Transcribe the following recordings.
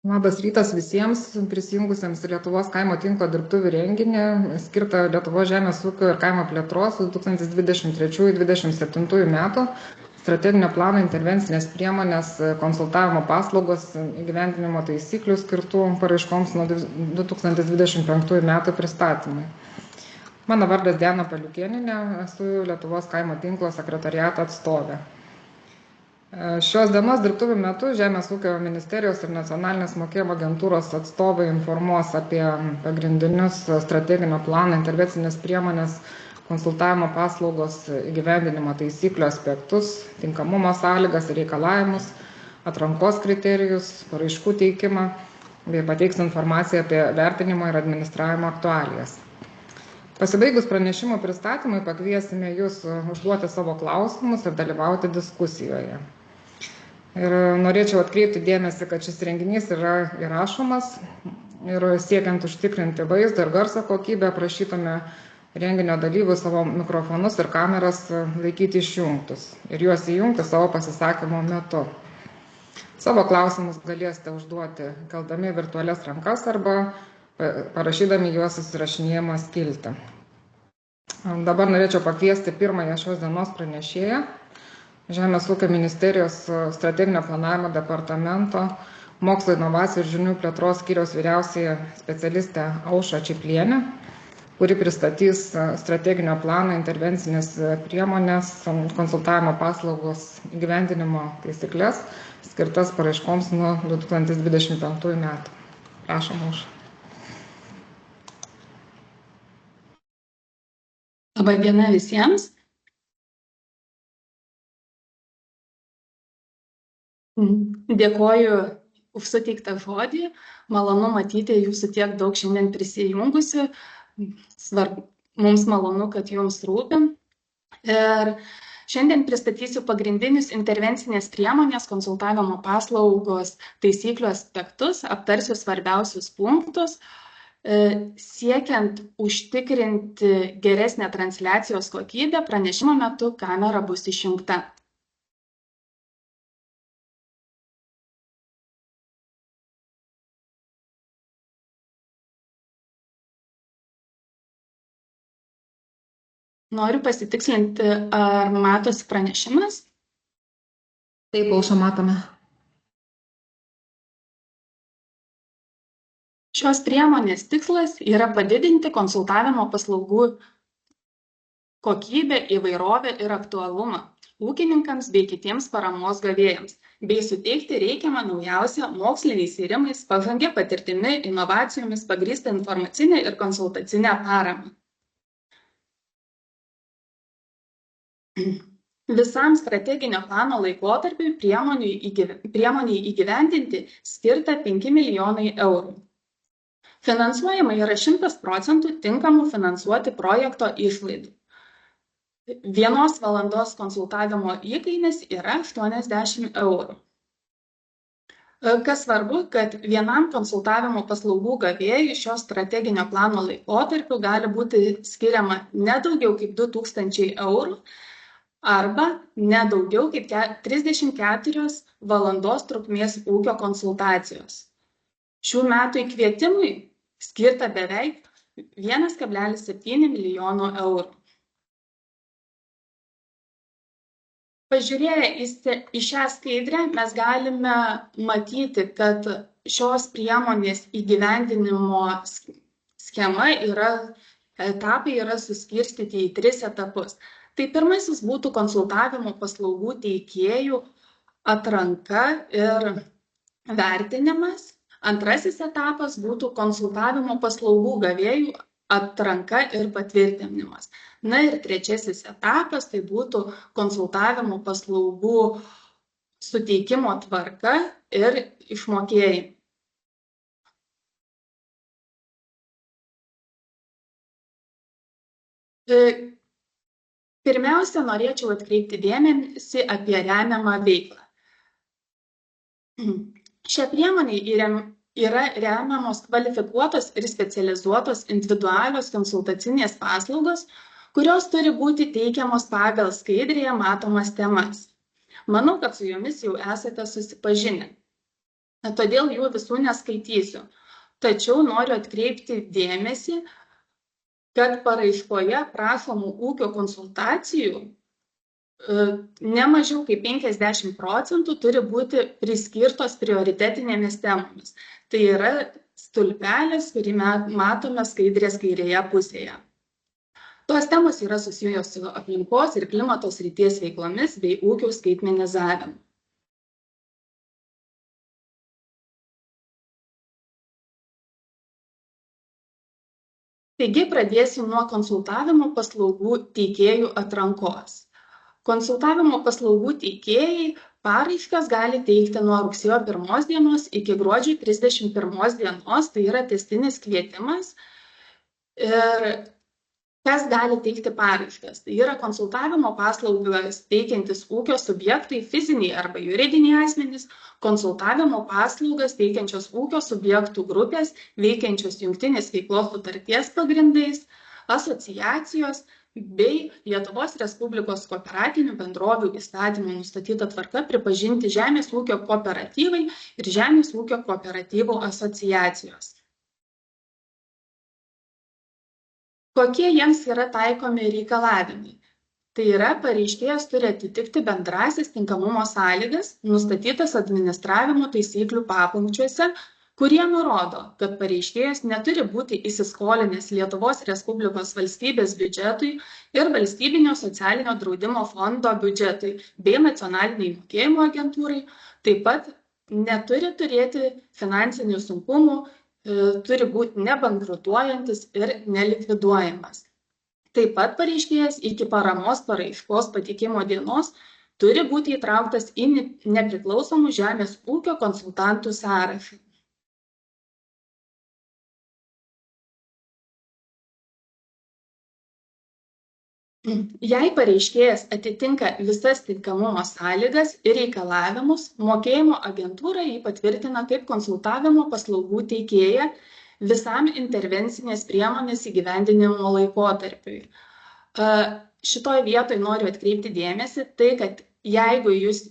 Labas rytas visiems prisijungusiems į Lietuvos kaimo tinklo dirbtuvių renginį, skirtą Lietuvos žemės ūkio ir kaimo plėtros 2023-2027 metų strateginio plano intervencinės priemonės konsultavimo paslaugos įgyvendinimo taisyklių skirtų paraiškoms nuo 2025 metų pristatymui. Mano vardas Diana Paliukėninė, esu Lietuvos kaimo tinklo sekretariato atstovė. Šios dienos dirbtuvių metu Žemės ūkio ministerijos ir nacionalinės mokėjimo agentūros atstovai informuos apie pagrindinius strateginio plano intervencinės priemonės konsultavimo paslaugos įgyvendinimo taisyklių aspektus, tinkamumo sąlygas ir reikalavimus, atrankos kriterijus, paraiškų teikimą bei pateiks informaciją apie vertinimo ir administravimo aktualijas. Pasibaigus pranešimo pristatymui pakviesime jūs užduoti savo klausimus ir dalyvauti diskusijoje. Ir norėčiau atkreipti dėmesį, kad šis renginys yra įrašomas ir siekiant užtikrinti vaizdo ir garso kokybę, prašytume renginio dalyvių savo mikrofonus ir kameras laikyti išjungtus ir juos įjungti savo pasisakymo metu. Savo klausimus galėsite užduoti keldami virtualias rankas arba parašydami juos susirašinėjimo skiltį. Dabar norėčiau pakviesti pirmąją šios dienos pranešėją, Žemės ūkio ministerijos strateginio planavimo departamento mokslo inovacijų ir žinių plėtros skyriaus vyriausiąją specialistę Aušrą Čiplienę, kuri pristatys strateginio plano intervencinės priemonės konsultavimo paslaugos įgyvendinimo taisyklės skirtas paraiškoms nuo 2025 metų. Prašom, Aušra. Labą dieną visiems. Dėkoju už suteiktą žodį. Malonu matyti jūsų tiek daug šiandien prisijungusių. Mums malonu, kad jums rūpi. Ir šiandien pristatysiu pagrindinius intervencinės priemonės konsultavimo paslaugos taisyklių aspektus, aptarsiu svarbiausius punktus. Siekiant užtikrinti geresnę transliacijos kokybę, pranešimo metu kamera bus išjungta. Noriu pasitikslinti, ar matosi pranešimas? Taip, Aušra, matome. Šios priemonės tikslas yra padidinti konsultavimo paslaugų kokybę, įvairovę ir aktualumą ūkininkams bei kitiems paramos gavėjams, bei suteikti reikiamą naujausią moksliniais tyrimais, pažangia patirtimi, inovacijomis pagrįstą informacinę ir konsultacinę paramą. Visam strateginio plano laikotarpiui priemoniai įgyvendinti skirta 5 milijonai eurų. Finansuojama yra 100% tinkamų finansuoti projekto išlaidų. 1 valandos konsultavimo įkainis yra 80 eurų. Kas svarbu, kad vienam konsultavimo paslaugų gavėjui šio strateginio plano laikotarpiu gali būti skiriama ne daugiau kaip 2000 eurų arba ne daugiau kaip 34 valandos trukmės ūkio konsultacijos. Šių metų įkvietimui skirta beveik 1,7 milijono eurų. Pažiūrėję į šią skaidrę, mes galime matyti, kad šios priemonės įgyvendinimo schema etapai yra suskirstyti į 3 etapus. Tai pirmasis būtų konsultavimo paslaugų teikėjų atranka ir vertinimas. Antrasis etapas būtų konsultavimo paslaugų gavėjų atranka ir patvirtinimas. Na ir trečiasis etapas tai būtų konsultavimo paslaugų suteikimo tvarka ir išmokėjimai. Pirmiausia, norėčiau atkreipti dėmesį apie remiamą veiklą. Šią priemonę yra remiamos kvalifikuotos ir specializuotos individualios konsultacinės paslaugos, kurios turi būti teikiamos pagal skaidrėje matomas temas. Manau, kad su jomis jau esate susipažinę. todėl jų visų neskaitysiu. Tačiau noriu atkreipti dėmesį, kad paraiškoje prašomų ūkio konsultacijų ne mažiau kaip 50% turi būti priskirtos prioritetinėmis temomis. Tai yra stulpelis, kurį matome skaidrės kairėje pusėje. Tos temos yra susijusios su aplinkos ir klimato srities veiklomis bei ūkio skaitmenizavimu. Taigi pradėsiu nuo konsultavimo paslaugų teikėjų atrankos. Konsultavimo paslaugų teikėjai paraiškas gali teikti nuo rugsėjo 1 dienos iki gruodžio 31 dienos, tai yra tęstinis kvietimas. Ir kas gali teikti paraiškas? Tai yra konsultavimo paslaugas teikiantis ūkio subjektai, fiziniai arba juridiniai asmenys, konsultavimo paslaugas teikiančios ūkio subjektų grupės, veikiančios jungtinės veiklos sutarties pagrindais, asociacijos bei Lietuvos Respublikos kooperatinių bendrovių įstatymų nustatyta tvarka pripažinti žemės ūkio kooperatyvai ir žemės ūkio kooperatyvų asociacijos. Kokie jiems yra taikomi reikalavimai? Tai yra, pareiškėjas turi atitikti bendrasis tinkamumo sąlygas, nustatytas administravimo taisyklių papunkčiuose, kurie nurodo, kad pareiškėjas neturi būti įsiskolinęs Lietuvos Respublikos valstybės biudžetui ir valstybinio socialinio draudimo fondo biudžetui bei nacionaliniai mokėjimo agentūrai, taip pat neturi turėti finansinių sunkumų, turi būti nebankrutuojantis ir nelikviduojamas. Taip pat pareiškėjas iki paramos paraiškos pateikimo dienos turi būti įtrauktas į nepriklausomų žemės ūkio konsultantų sąrašą. Jei pareiškėjas atitinka visas tinkamumo sąlygas ir reikalavimus, mokėjimo agentūra jį patvirtina kaip konsultavimo paslaugų teikėją visam intervencinės priemonės įgyvendinimo laikotarpiui. Šitoj vietoj noriu atkreipti dėmesį, tai kad jeigu jūs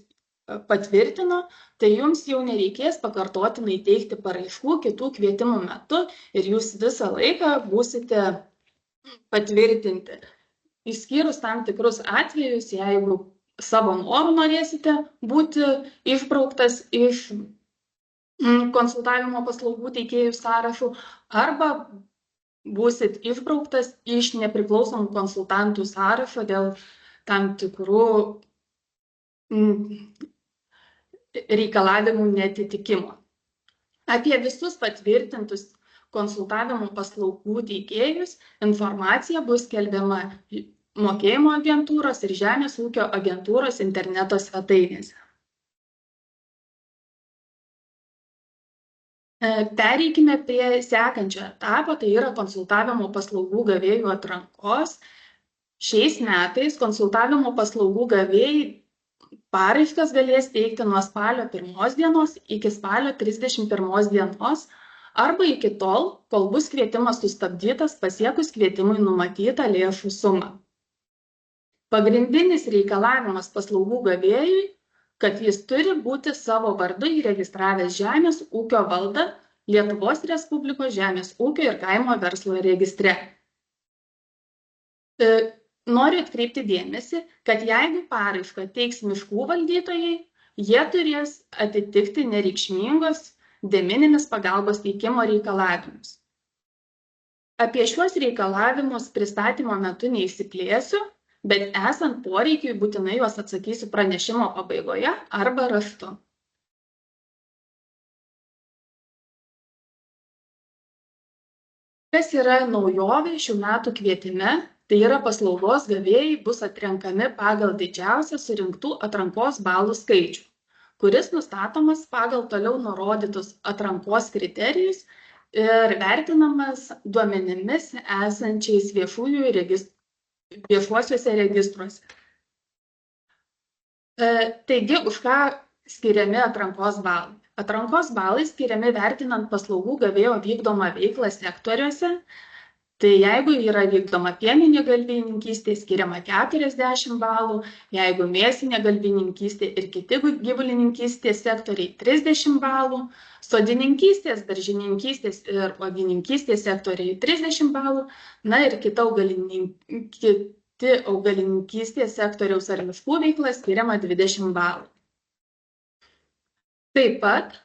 patvirtino, tai jums jau nereikės pakartotinai teikti paraiškų kitų kvietimų metu ir jūs visą laiką būsite patvirtinti. Išskyrus tam tikrus atvejus, jeigu savo norų norėsite būti išbrauktas iš konsultavimo paslaugų teikėjų sąrašų arba būsit išbrauktas iš nepriklausomų konsultantų sąrašo dėl tam tikrų reikalavimų neatitikimo. Apie visus patvirtintus konsultavimo paslaugų teikėjus informacija bus skelbiama mokėjimo agentūros ir žemės ūkio agentūros interneto svetainėse. Pereikime prie sekančio etapo, tai yra konsultavimo paslaugų gavėjų atrankos. Šiais metais konsultavimo paslaugų gavėjai paraiškas galės teikti nuo spalio 1 dienos iki spalio 31 dienos arba iki tol, kol bus kvietimas sustabdytas pasiekus kvietimui numatytą lėšų sumą. Pagrindinis reikalavimas paslaugų gavėjui, kad jis turi būti savo vardu įregistravęs Žemės ūkio valdą Lietuvos Respublikos žemės ūkio ir kaimo verslo registre. Noriu atkreipti dėmesį, kad jeigu paraišką teiks miškų valdytojai, jie turės atitikti nereikšmingos de minimis pagalbos teikimo reikalavimus. Apie šiuos reikalavimus pristatymo metu neišsiplėsiu, bet esant poreikiui būtinai juos atsakysiu pranešimo pabaigoje arba raštu. Kas yra naujovė šių metų kvietime, tai yra paslaugos gavėjai bus atrenkami pagal didžiausią surinktų atrankos balų skaičių, kuris nustatomas pagal toliau nurodytus atrankos kriterijus ir vertinamas duomenimis esančiais viešuosiuose registruose. Taigi, už ką skiriami atrankos balai? Atrankos balai skiriami vertinant paslaugų gavėjo vykdomą veiklą sektoriuose, Tai jeigu yra vykdoma pieninė galvijininkystė, skiriama 40 balų, jeigu mėsinė galvijininkystė ir kiti gyvulininkystės sektoriai 30 balų, sodininkystės, daržininkystės ir uogininkystės sektoriai 30 balų, na ir kiti augalininkystės sektoriaus ar miškų veikla skiriama 20 balų. Taip pat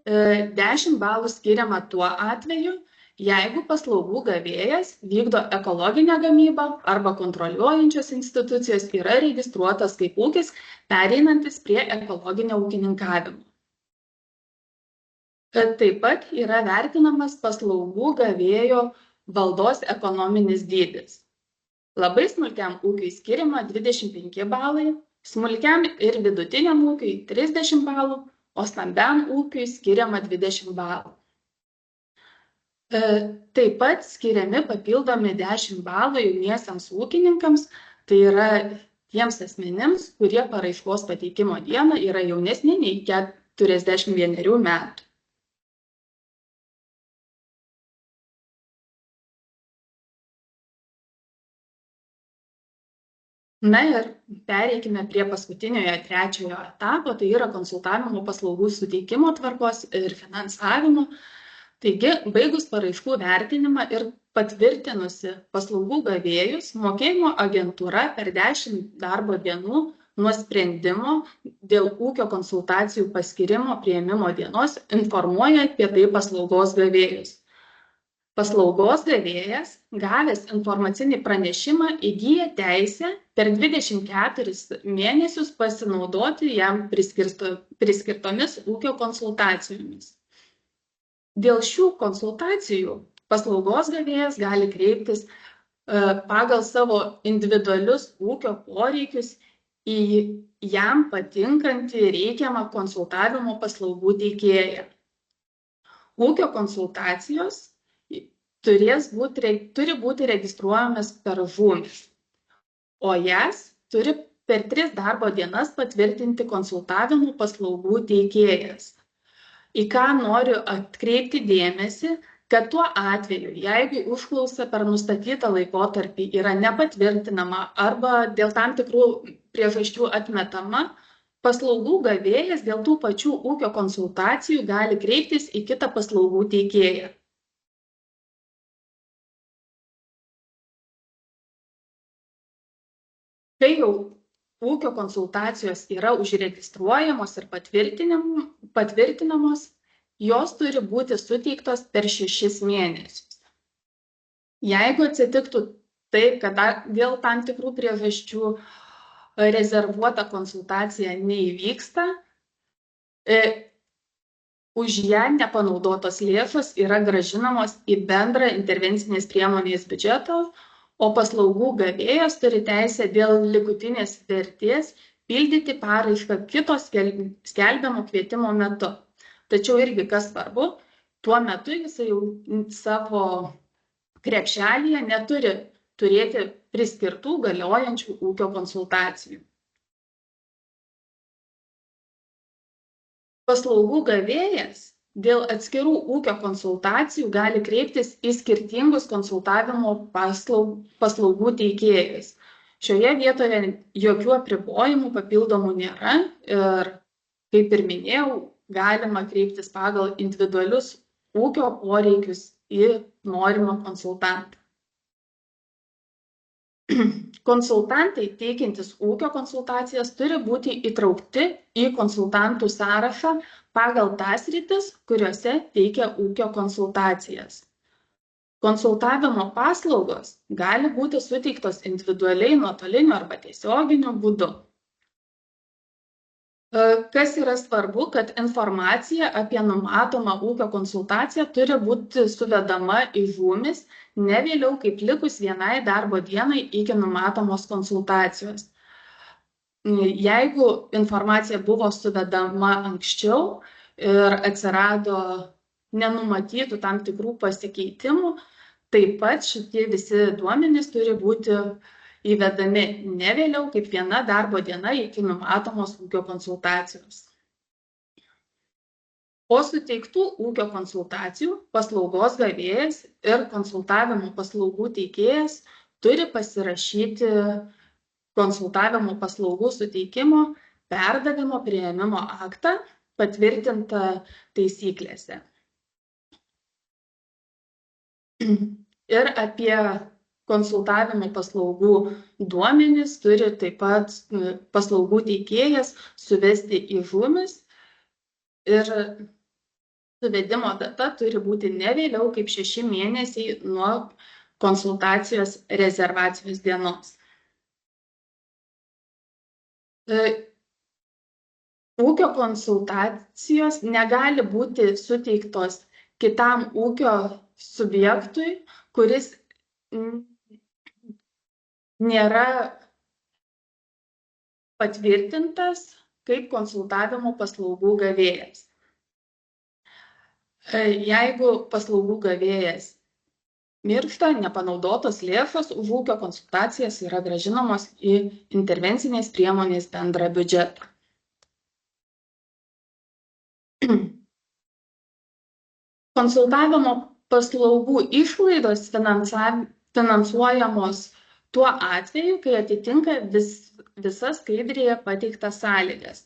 10 balų skiriama tuo atveju, jeigu paslaugų gavėjas vykdo ekologinę gamybą arba kontroliuojančios institucijos yra registruotas kaip ūkis, pereinantis prie ekologinio ūkininkavimo. Taip pat yra vertinamas paslaugų gavėjo valdos ekonominis dydis. Labai smulkiam ūkiui skiriama 25 balai, smulkiam ir vidutiniam ūkiui 30 balų, o stambiam ūkiui skiriama 20 balų. Taip pat skiriami papildomi 10 balų jauniesiams ūkininkams, tai yra tiems asmenims, kurie paraiškos pateikimo dieną yra jaunesni nei 41 metų. Na ir pereikime prie paskutiniojo trečiojo etapo, tai yra konsultavimo paslaugų suteikimo tvarkos ir finansavimo. Taigi, baigus paraiškų vertinimą ir patvirtinusi paslaugų gavėjus, mokėjimo agentūra per 10 darbo dienų nuo sprendimo dėl ūkio konsultacijų paskyrimo priėmimo dienos informuoja apie tai paslaugos gavėjus. Paslaugos gavėjas, gavęs informacinį pranešimą, įgyja teisę per 24 mėnesius pasinaudoti jam priskirtomis ūkio konsultacijomis. Dėl šių konsultacijų paslaugos gavėjas gali kreiptis pagal savo individualius ūkio poreikius į jam patinkantį reikiamą konsultavimo paslaugų teikėją. Ūkio konsultacijos turi būti registruojamas per žūmis, o jas turi per 3 darbo dienas patvirtinti konsultavimo paslaugų teikėjas. Į ką noriu atkreipti dėmesį, kad tuo atveju, jeigu užklausa per nustatytą laikotarpį yra nepatvirtinama arba dėl tam tikrų priežasčių atmetama, paslaugų gavėjas dėl tų pačių ūkio konsultacijų gali kreiptis į kitą paslaugų teikėją. Kai jau ūkio konsultacijos yra užregistruojamos ir patvirtinamos, jos turi būti suteiktos per 6 mėnesius. Jeigu atsitiktų taip, kad dėl tam tikrų priežasčių rezervuota konsultacija neįvyksta, už ją nepanaudotos lėšos yra grąžinamos į bendrą intervencinės priemonės biudžetą, o paslaugų gavėjas turi teisę dėl likutinės vertės pildyti paraišką kito skelbiamo kvietimo metu. Tačiau irgi kas svarbu, tuo metu jisai jau savo krepšelyje neturi turėti priskirtų galiojančių ūkio konsultacijų. Paslaugų gavėjas dėl atskirų ūkio konsultacijų gali kreiptis į skirtingus konsultavimo paslaugų teikėjus. Šioje vietoje jokių apribojimų papildomų nėra ir, kaip ir minėjau, galima kreiptis pagal individualius ūkio poreikius į norimą konsultantą. Konsultantai teikiantis ūkio konsultacijas turi būti įtraukti į konsultantų sąrašą pagal tas sritis, kuriuose teikia ūkio konsultacijas. Konsultavimo paslaugos gali būti suteiktos individualiai, nuotoliniu arba tiesioginiu būdu. Kas yra svarbu, kad informacija apie numatomą ūkio konsultaciją turi būti suvedama į žūmis ne vėliau kaip likus vienai darbo dienai iki numatomos konsultacijos. Jeigu informacija buvo suvedama anksčiau ir atsirado nenumatytų tam tikrų pasikeitimų, taip pat šitie visi duomenys turi būti įvedami ne vėliau kaip viena darbo diena iki numatomos ūkio konsultacijos. Po suteiktų ūkio konsultacijų paslaugos gavėjas ir konsultavimo paslaugų teikėjas turi pasirašyti konsultavimo paslaugų suteikimo perdavimo priėmimo aktą patvirtintą taisyklėse. Ir apie konsultavimo paslaugų duomenis turi taip pat paslaugų teikėjas suvesti į žumis ir suvedimo data turi būti ne vėliau kaip 6 mėnesiai nuo konsultacijos rezervacijos dienos. Ūkio konsultacijos negali būti suteiktos kitam ūkio subjektui, kuris nėra patvirtintas kaip konsultavimo paslaugų gavėjas. Jeigu paslaugų gavėjas miršta, nepanaudotos lėšos už ūkio konsultacijas yra grąžinamos į intervencinės priemonės bendrą biudžetą. Konsultavimo paslaugų išlaidos finansuojamos tuo atveju, kai atitinka visas skaidrėje pateiktas sąlygas.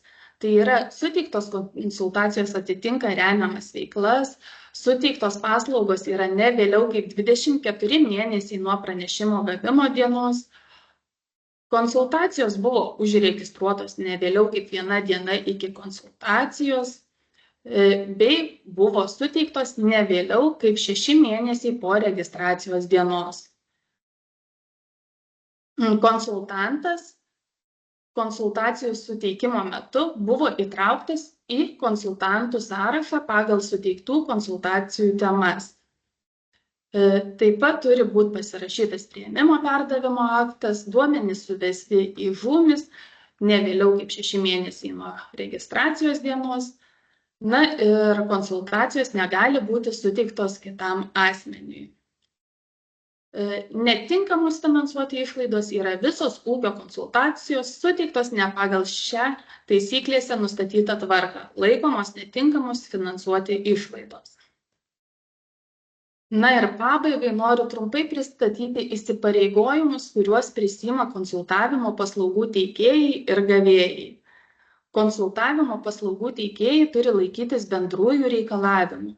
Tai yra, suteiktos konsultacijos atitinka remiamas veiklas, suteiktos paslaugos yra ne vėliau kaip 24 mėnesiai nuo pranešimo gavimo dienos, konsultacijos buvo užregistruotos ne vėliau kaip 1 diena iki konsultacijos, bei buvo suteiktos ne vėliau kaip 6 mėnesiai po registracijos dienos. Konsultantas konsultacijų suteikimo metu buvo įtrauktas į konsultantų sąrašą pagal suteiktų konsultacijų temas. Taip pat turi būti pasirašytas priėmimo perdavimo aktas, duomenys suvesti į žumis ne vėliau kaip 6 mėnesiai nuo registracijos dienos. Na ir konsultacijos negali būti suteiktos kitam asmeniui. Netinkamos finansuoti išlaidos yra visos ūkio konsultacijos suteiktos ne pagal šią taisyklėse nustatytą tvarką, laikomos netinkamos finansuoti išlaidos. Na ir pabaigai noriu trumpai pristatyti įsipareigojimus, kuriuos prisiima konsultavimo paslaugų teikėjai ir gavėjai. Konsultavimo paslaugų teikėjai turi laikytis bendrųjų reikalavimų.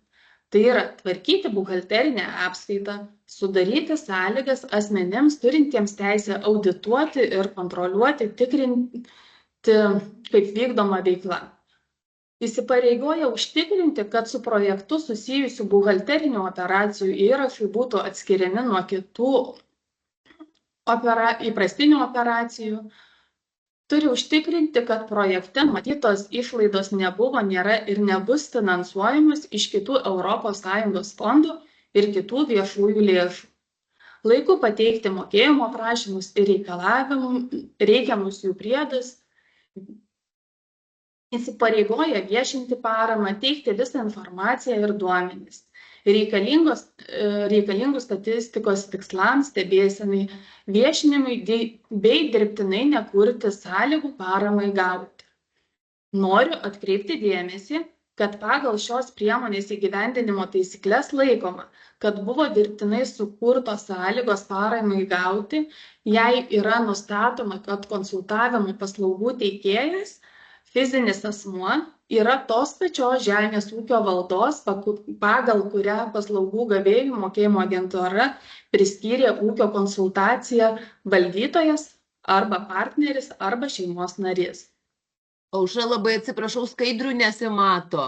Tai yra tvarkyti buhalterinę apskaitą, sudaryti sąlygas asmenims turintiems teisę audituoti ir kontroliuoti, tikrinti, kaip vykdoma veikla. Įsipareigoja užtikrinti, kad su projektu susijusių buhalterinių operacijų įrašai būtų atskiriami nuo kitų įprastinių operacijų. Turi užtikrinti, kad projekte matytos išlaidos nebuvo, nėra ir nebus finansuojamos iš kitų ES fondų ir kitų viešųjų lėšų. Laiku pateikti mokėjimo prašymus ir reikiamus jų priedus. Įsipareigoja viešinti paramą, teikti visą informaciją ir duomenis. Reikalingų statistikos tikslams, stebėsenai, viešinimui bei dirbtinai nekurti sąlygų paramai gauti. Noriu atkreipti dėmesį, kad pagal šios priemonės įgyvendinimo taisykles laikoma, kad buvo dirbtinai sukurtos sąlygos paramai gauti, jei yra nustatoma, kad konsultavimo paslaugų teikėjas, fizinis asmuo, yra tos pačios žemės ūkio valdos, pagal kurią paslaugų gavėjų mokėjimo agentūra priskyrė ūkio konsultaciją valdytojas arba partneris arba šeimos narys. Aušra, labai atsiprašau, skaidrių nesimato.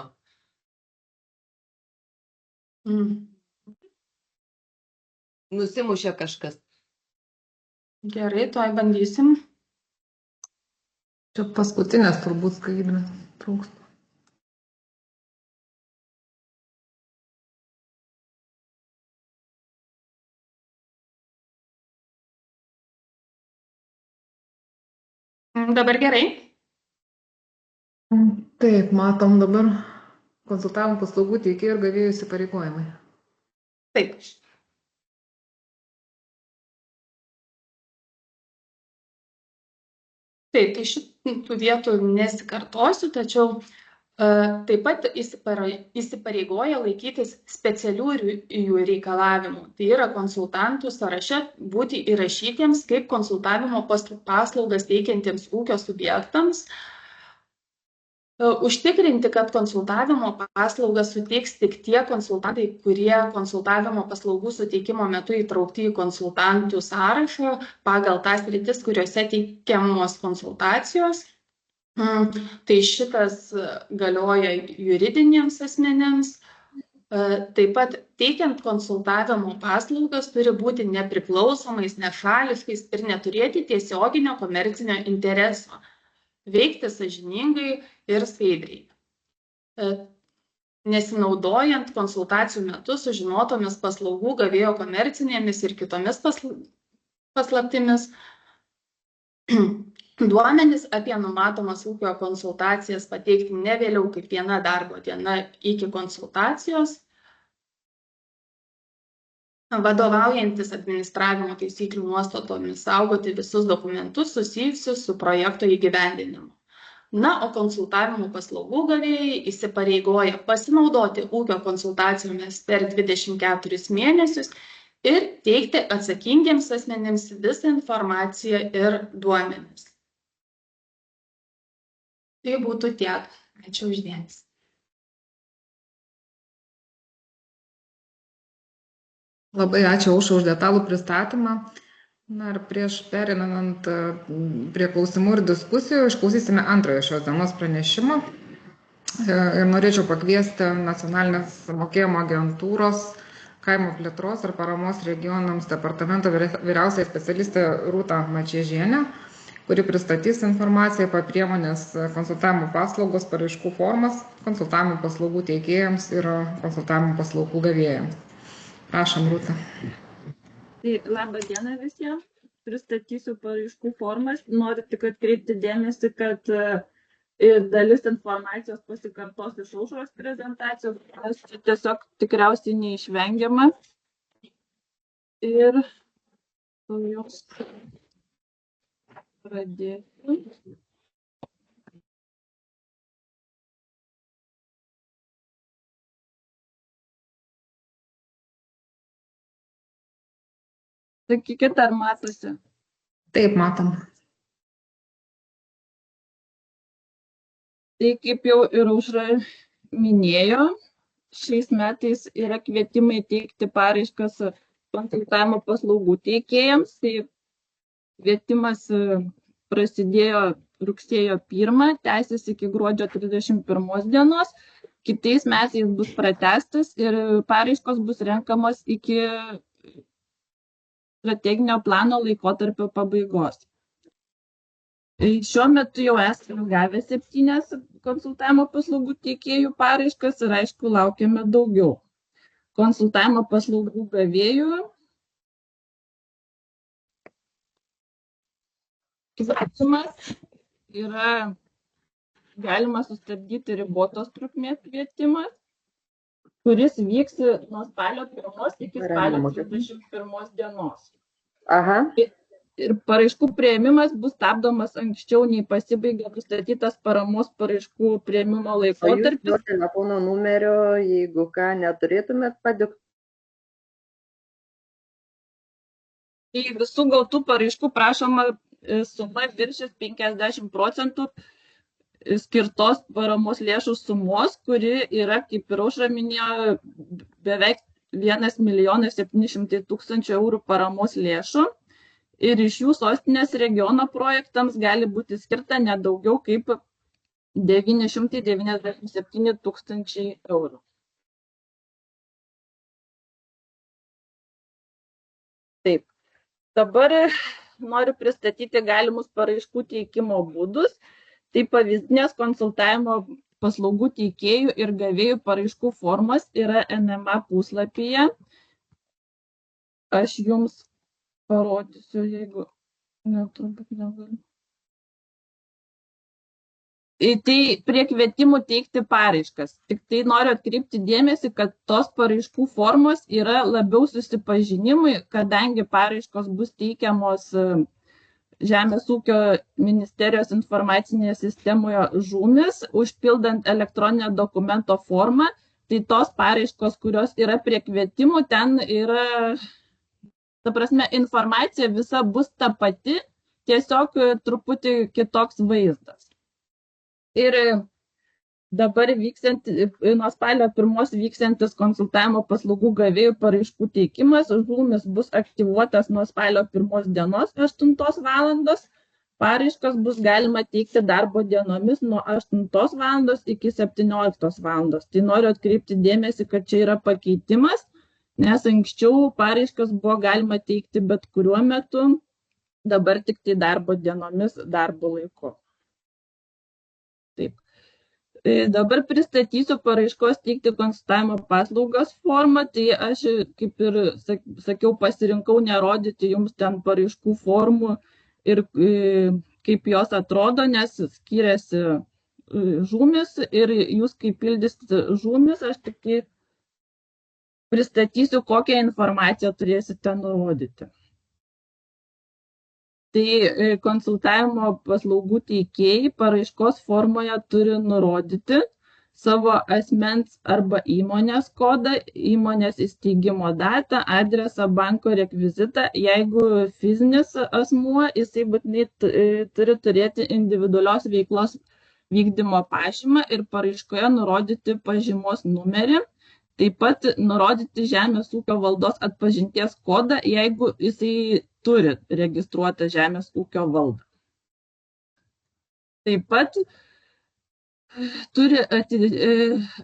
Nusimušė kažkas. Gerai, tuoj bandysim. Čia paskutinės turbūt skaidrės trūksta. Dabar gerai? Taip, matom dabar konsultavimo paslaugų teikėjų ir gavėjų įsipareigojimai. Taip. Taip, tai šitų vietų nesikartosiu, tačiau Taip pat įsipareigoja laikytis specialiųjų reikalavimų. Tai yra konsultantų sąraše būti įrašytiems kaip konsultavimo paslaugas teikiantiems ūkio subjektams, užtikrinti, kad konsultavimo paslaugas suteiks tik tie konsultantai, kurie konsultavimo paslaugų suteikimo metu įtraukti į konsultantų sąrašą pagal tas sritis, kuriuose teikiamos konsultacijos. Tai šitas galioja juridiniams asmenėms. Taip pat teikiant konsultavimo paslaugas turi būti nepriklausomais, nešališkais ir neturėti tiesioginio komercinio intereso. Veikti sąžiningai ir skaidriai. Nesinaudojant konsultacijų metu sužinotomis paslaugų gavėjo komercinėmis ir kitomis paslaptimis, duomenys apie numatomas ūkio konsultacijas pateikti ne vėliau kaip 1 darbo diena iki konsultacijos, vadovaujantis administravimo taisyklių nuostatomis saugoti visus dokumentus susijusius su projekto įgyvendinimu. Na, o konsultavimo paslaugų gavėjai įsipareigoja pasinaudoti ūkio konsultacijomis per 24 mėnesius ir teikti atsakingiems asmenims visą informaciją ir duomenis. Tai būtų tiek. Ačiū uždėmesį. Labai ačiū Aušra už detalų pristatymą. Na ir prieš perinant prie klausimų ir diskusijų, išklausysime antrojo šios dienos pranešimo. Ir norėčiau pakviesti Nacionalinės mokėjimo agentūros kaimo plėtros ir paramos regionams departamento vyriausiąją specialistę Rūtą Mačiežienę, kuri pristatys informaciją apie priemonės konsultavimo paslaugos paraiškų formas, konsultavimo paslaugų teikėjams ir konsultavimo paslaugų gavėjams. Prašom, Rūta. Tai labą dieną visiems. Pristatysiu paraiškų formas. Noriu tik atkreipti dėmesį, kad dalis informacijos pasikartos iš Aušros prezentacijos, nes čia tiesiog tikriausiai neišvengiama. Ir jos pradėsiu. Sakykit, ar matosi? Taip, matom. Tai kaip jau ir Aušra minėjo, šiais metais yra kvietimai teikti paraiškas konsultavimo paslaugų teikėjams. Tai kvietimas prasidėjo rugsėjo 1, tęsis iki gruodžio 31 dienos. Kitais metais bus pratęstas ir paraiškos bus renkamos iki strateginio plano laikotarpio pabaigos. Šiuo metu jau esame gavę 7 konsultavimo paslaugų teikėjų paraiškas ir aišku laukiame daugiau. Konsultavimo paslaugų gavėjų kvietimas yra galima sustabdyti ribotos trukmės kvietimas, kuris vyks nuo spalio 1 iki spalio 31 dienos. Aha. Ir paraiškų priėmimas bus stabdomas anksčiau nei pasibaigia nustatytas paramos paraiškų priėmimo laikotarpis. Jūs telefono numerio, jeigu ką neturėtumėt padėkti. Tai visų gautų paraiškų prašoma suma viršys 50% skirtos paramos lėšų sumos, kuri yra, kaip ir Aušra minėjo, beveik 1 700 000 eurų paramos lėšų. Ir iš jų sostinės regiono projektams gali būti skirta nedaugiau kaip 997 000 eurų. Taip, dabar noriu pristatyti galimus paraiškų teikimo būdus. Tai pavyzdinės konsultavimo paslaugų teikėjų ir gavėjų paraiškų formos yra NMA puslapyje. Aš jums parodysiu, jeigu turbūt negaliu. Tai prie kvietimų teikti paraiškas. Tik tai noriu atkreipti dėmesį, kad tos paraiškų formos yra labiau susipažinimui, kadangi paraiškos bus teikiamos Žemės ūkio ministerijos informacinėje sistemoje žūmis, užpildant elektroninę dokumento formą, tai tos paraiškos, kurios yra prie kvietimų, ten yra, ta prasme, informacija visa bus ta pati, tiesiog truputį kitoks vaizdas. Ir dabar nuo spalio 1 vyksiantis konsultavimo paslaugų gavėjų paraiškų teikimas žūmis bus aktyvuotas nuo spalio 1 dienos 8 valandos. Paraiškas bus galima teikti darbo dienomis nuo 8 valandos iki 17 valandos. Tai noriu atkreipti dėmesį, kad čia yra pakeitimas, nes anksčiau paraiškas buvo galima teikti bet kuriuo metu, dabar tik tai darbo dienomis, darbo laiku. Taip. Dabar pristatysiu paraiškos teikti konsultavimo paslaugas formą, tai aš, kaip ir sakiau, pasirinkau nerodyti jums ten paraiškų formų ir kaip jos atrodo, nes skiriasi žūmis ir jūs kaip pildysite žūmis, aš tik pristatysiu, kokią informaciją turėsite nurodyti. Tai konsultavimo paslaugų teikėjai paraiškos formoje turi nurodyti savo asmens arba įmonės kodą, įmonės įsteigimo datą, adresą, banko rekvizitą. Jeigu fizinis asmuo, jisai būtinai turi turėti individualios veiklos vykdymo pažymą ir paraiškoje nurodyti pažymos numerį. Taip pat nurodyti Žemės ūkio valdos atpažinties kodą, jeigu jisai turi registruotą Žemės ūkio valdą. Taip pat turi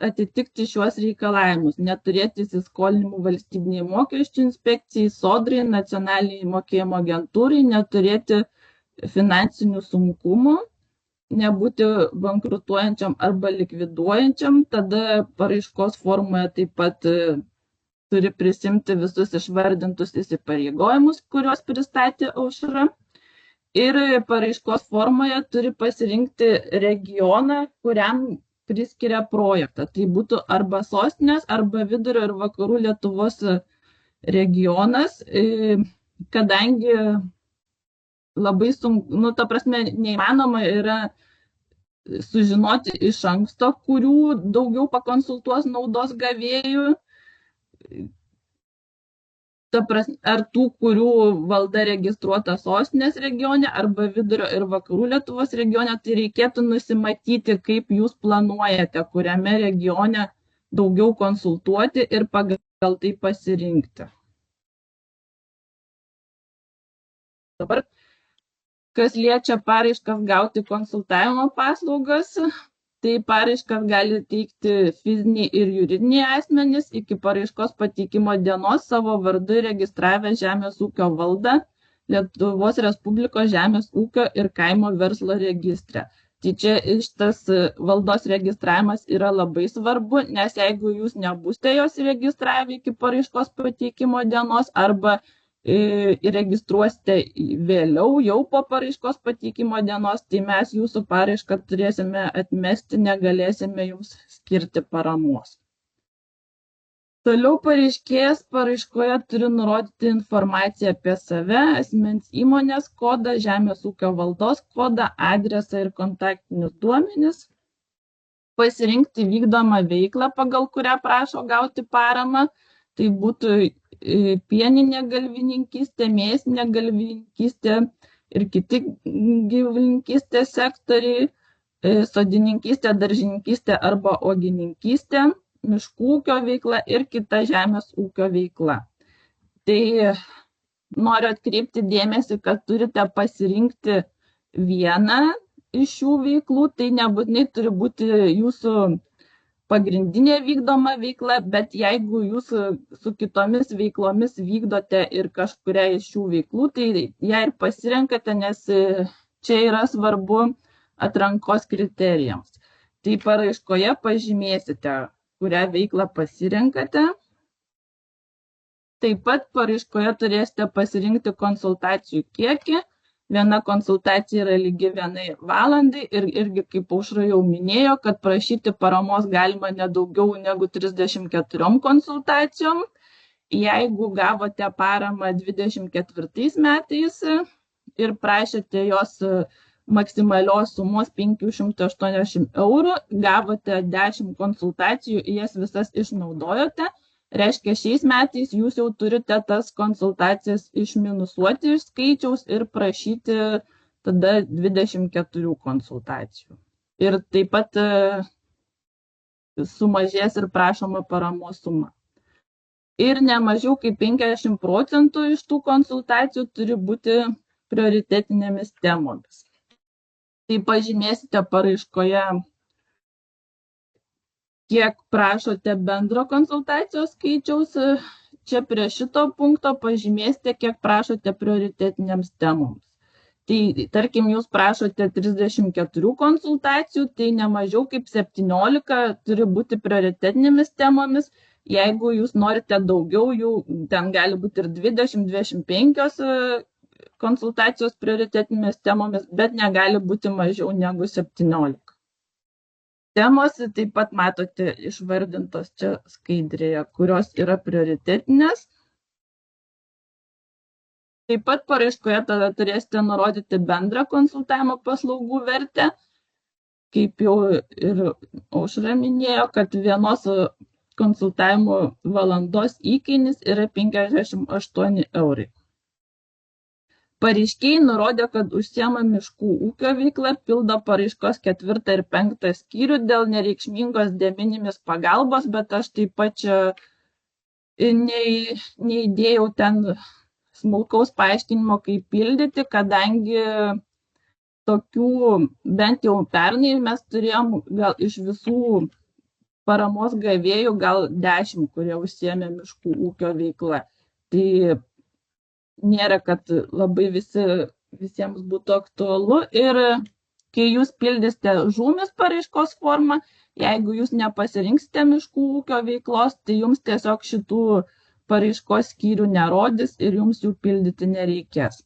atitikti šiuos reikalavimus, neturėti įsiskolinimų valstybiniai mokesčių inspekcijai, sodrai, nacionaliniai mokėjimo agentūrai, neturėti finansinių sunkumų, nebūti bankrutuojančiam arba likviduojančiam, tada paraiškos formoje taip pat turi prisimti visus išvardintus įsipareigojimus, kuriuos pristatė Aušra. Ir paraiškos formoje turi pasirinkti regioną, kuriam priskiria projektą. Tai būtų arba sostinės, arba vidurio ir vakarų Lietuvos regionas, kadangi labai sunku, ta prasme, neįmanoma yra sužinoti iš anksto, kurių daugiau pakonsultuos naudos gavėjų, ar tų, kurių valda registruota sostinės regione arba vidurio ir vakarų Lietuvos regione, tai reikėtų nusimatyti, kaip jūs planuojate, kuriame regione daugiau konsultuoti ir pagal tai pasirinkti. Dabar, kas liečia paraiškas gauti konsultavimo paslaugas, tai paraiškas gali teikti fiziniai ir juridiniai asmenys iki paraiškos pateikimo dienos savo vardu registravę Žemės ūkio valdą Lietuvos Respublikos Žemės ūkio ir kaimo verslo registre. Tai čia šitas valdos registravimas yra labai svarbu, nes jeigu jūs nebūsite jos registravę iki paraiškos pateikimo dienos arba įregistruosite vėliau, jau po paraiškos pateikimo dienos, tai mes jūsų paraišką turėsime atmesti, negalėsime jums skirti paramos. Toliau pareiškėjas paraiškoje turi nurodyti informaciją apie save, asmens įmonės kodą, Žemės ūkio valdos kodą, adresą ir kontaktinius duomenis, pasirinkti vykdomą veiklą, pagal kurią prašo gauti paramą, tai būtų pieninė galvininkystė, mėsinė galvininkystė ir kiti gyvulininkystės sektoriai, sodininkystė, daržininkystė arba uogininkystė, miškų ūkio veikla ir kita žemės ūkio veikla. Tai noriu atkreipti dėmesį, kad turite pasirinkti vieną iš šių veiklų, tai nebūtinai turi būti jūsų pagrindinė vykdoma veikla, bet jeigu jūs su kitomis veiklomis vykdote ir kažkuria iš šių veiklų, tai ją ir pasirenkate, nes čia yra svarbu atrankos kriterijams. Tai paraiškoje pažymėsite, kurią veiklą pasirenkate. Taip pat paraiškoje turėsite pasirinkti konsultacijų kiekį. Viena konsultacija yra lygi 1 valandai ir irgi, kaip Aušra jau minėjo, kad prašyti paramos galima nedaugiau negu 34 konsultacijom. Jeigu gavote paramą 24 metais, ir prašėte jos maksimalios sumos 580 €, gavote 10 konsultacijų, jas visas išnaudojote. Reiškia, šiais metais jūs jau turite tas konsultacijas išminusuoti iš skaičiaus ir prašyti tada 24 konsultacijų. Ir taip pat sumažės ir prašoma paramos suma. Ir ne mažiau kaip 50% iš tų konsultacijų turi būti prioritetinėmis temomis. Tai pažymėsite paraiškoje, kiek prašote bendro konsultacijos skaičiaus. Čia prie šito punkto pažymėsite, kiek prašote prioritetinėms temoms. Tai tarkim, jūs prašote 34 konsultacijų, tai ne mažiau kaip 17 turi būti prioritetinėmis temomis. Jeigu jūs norite daugiau, jų ten gali būti ir 20-25 konsultacijos prioritetinėmis temomis, bet negali būti mažiau negu 17. Temos taip pat matote išvardintos čia skaidrėje, kurios yra prioritetinės. Taip pat paraiškoje tada turėsite nurodyti bendrą konsultavimo paslaugų vertę. Kaip jau ir Aušra minėjo, kad vienos konsultavimo valandos įkainis yra 58 €. Pareiškėjai nurodė, kad užsiema miškų ūkio veikla, pildo paraiškos 4 ir 5 skyrių dėl nereikšmingos de minimis pagalbos, bet aš taip pat čia neįdėjau ten smulkaus paaiškinimo, kaip pildyti, kadangi tokių, bent jau pernai mes turėjom gal iš visų paramos gavėjų gal 10, kurie užsiėmė miškų ūkio veiklą. Tai nėra, kad labai visiems būtų aktualu. Ir kai jūs pildysite žūmis paraiškos formą, jeigu jūs nepasirinksite miškų ūkio veiklos, tai jums tiesiog šitų paraiškos skyrių nerodys ir jums jų pildyti nereikės.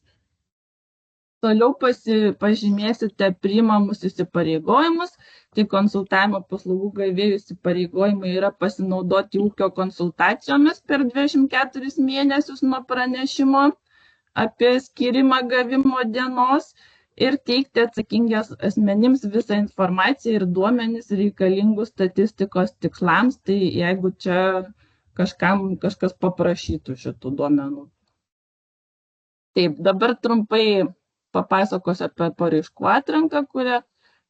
Toliau pažymėsite priimamus įsipareigojimus. Tai konsultavimo paslaugų gavėjų įsipareigojimai yra pasinaudoti ūkio konsultacijomis per 24 mėnesius nuo pranešimo apie skyrimą gavimo dienos ir teikti atsakingiams asmenims visą informaciją ir duomenis reikalingus statistikos tikslams. Tai jeigu čia kažkas paprašytų šitų duomenų. Taip, dabar trumpai papasakosiu apie paraiškų atranką, kurią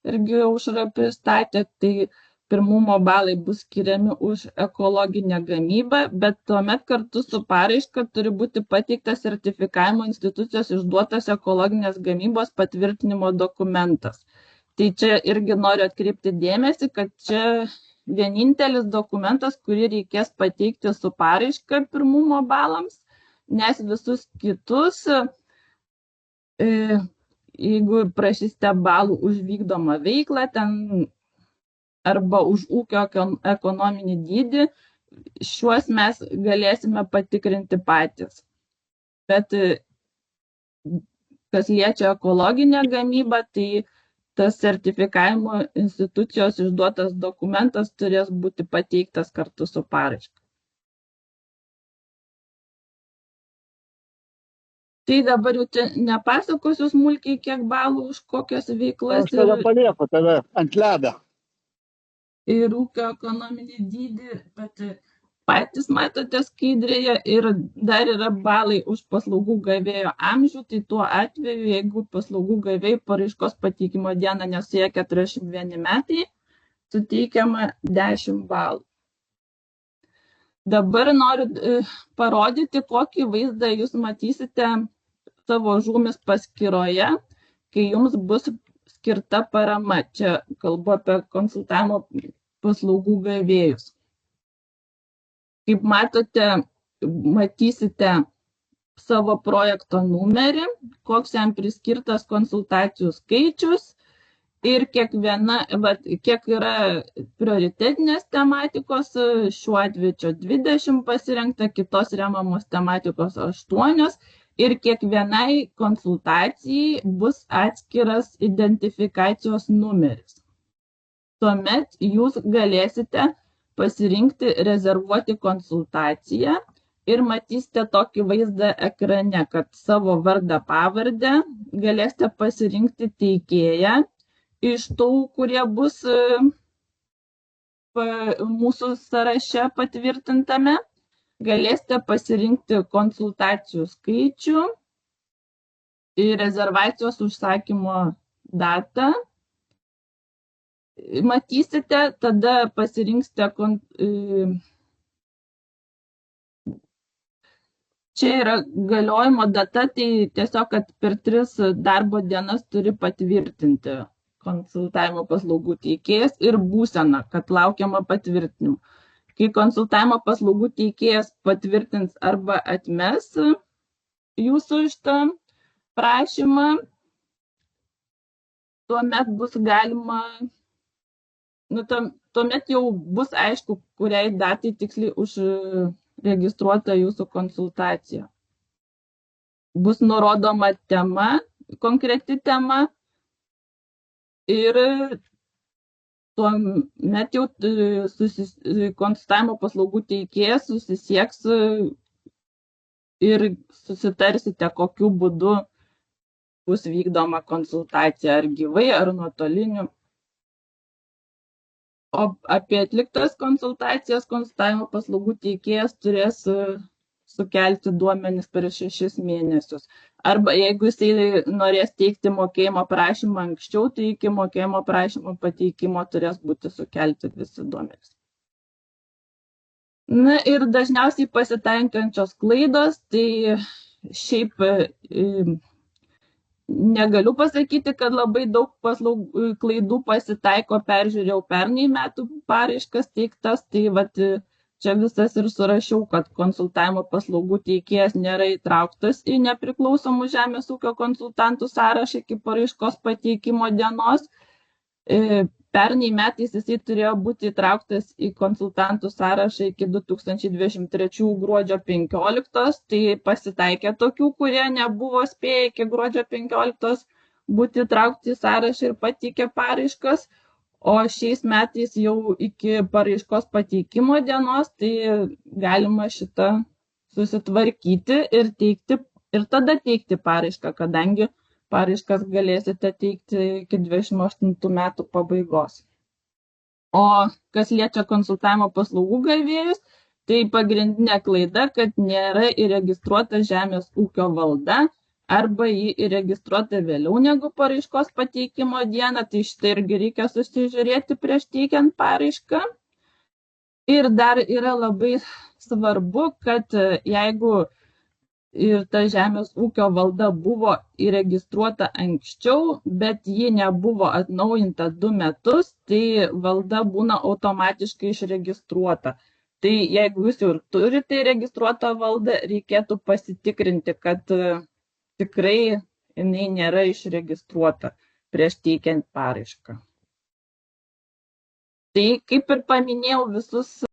irgi Aušra pristatė. Tai pirmumo balai bus skiriami už ekologinę gamybą, bet tuomet kartu su paraiška turi būti pateiktas sertifikavimo institucijos išduotas ekologinės gamybos patvirtinimo dokumentas. Tai čia irgi noriu atkreipti dėmesį, kad čia vienintelis dokumentas, kurį reikės pateikti su paraiška pirmumo balams, nes visus kitus, jeigu prašysite balų už vykdomą veiklą ten arba už ūkio ekonominį dydį, šiuos mes galėsime patikrinti patys. Bet kas liečia ekologinę gamybą, tai tas sertifikavimo institucijos išduotas dokumentas turės būti pateiktas kartu su paraiška. Tai dabar jau čia nepasakosiu smulkiai, kiek balų už kokias veiklas. Aš tada palieku tave ant ledo. Ir ūkio ekonominį dydį, bet patys matote skaidrėje ir dar yra balai už paslaugų gavėjo amžių. Tai tuo atveju, jeigu paslaugų gavėjų paraiškos pateikimo dieną nesiekia 41 metai, suteikiama 10 balų. Dabar noriu parodyti, kokį vaizdą jūs matysite savo žūmis paskyroje, kai jums bus skirta parama. Čia kalbu apie konsultavimo paslaugų gavėjus. Kaip matote, matysite savo projekto numerį, koks jam priskirtas konsultacijų skaičius ir kiek yra prioritetinės tematikos, šiuo atveju čia 20 pasirinkta, kitos remamos tematikos 8 ir kiekvienai konsultacijai bus atskiras identifikacijos numeris. Tuomet jūs galėsite pasirinkti rezervuoti konsultaciją ir matysite tokį vaizdą ekrane, kad savo vardą pavardę galėsite pasirinkti teikėją iš tų, kurie bus mūsų sąraše patvirtintame. Galėsite pasirinkti konsultacijų skaičių ir rezervacijos užsakymo datą. Matysite, tada pasirinksite čia yra galiojimo data, tai tiesiog, kad per 3 darbo dienas turi patvirtinti konsultavimo paslaugų teikėjas ir būsena, kad laukiama patvirtinimų. Kai konsultavimo paslaugų teikėjas patvirtins arba atmes jūsų šitą prašymą, tuomet bus galima, tuomet jau bus aišku, kuriai datai tiksliai užregistruota jūsų konsultacija. Bus nurodoma tema, konkreti tema ir tuomet jau konsultavimo paslaugų teikėjas susisieks ir susitarsite, kokiu būdu bus vykdoma konsultacija, ar gyvai, ar nuotoliniu. O apie atliktas konsultacijas konsultavimo paslaugų teikėjas turės sukelti duomenis per 6 mėnesius. Arba jeigu jisai norės teikti mokėjimo prašymą anksčiau, tai iki mokėjimo prašymo pateikimo turės būti sukelti visi duomenys. Na ir dažniausiai pasitaikančios klaidos, tai šiaip negaliu pasakyti, kad labai daug klaidų pasitaiko, peržiūrėjau pernai metų paraiškas teiktas, tai vat čia visas ir surašiau, kad konsultavimo paslaugų teikėjas nėra įtrauktas į nepriklausomų žemės ūkio konsultantų sąrašą iki paraiškos pateikimo dienos. Pernai metais jisai turėjo būti įtrauktas į konsultantų sąrašą iki 2023 gruodžio 15, tai pasitaikė tokių, kurie nebuvo spėję iki gruodžio 15 būti įtraukti į sąrašą ir pateikė paraiškas. O šiais metais jau iki paraiškos pateikimo dienos, tai galima šitą susitvarkyti ir tada teikti paraišką, kadangi paraiškas galėsite teikti iki 28 metų pabaigos. O kas liečia konsultavimo paslaugų gavėjus, tai pagrindinė klaida, kad nėra įregistruota žemės ūkio valda, arba jį įregistruota vėliau negu paraiškos pateikimo dieną, tai šitą irgi reikia susižiūrėti prieš teikiant paraišką. Ir dar yra labai svarbu, kad jeigu ir ta žemės ūkio valda buvo įregistruota anksčiau, bet ji nebuvo atnaujinta 2 metus, tai valda būna automatiškai išregistruota. Tai jeigu jūs jau turite įregistruotą valdą, reikėtų pasitikrinti, kad tikrai jinai nėra išregistruota prieš teikiant paraišką. Tai kaip ir paminėjau, visus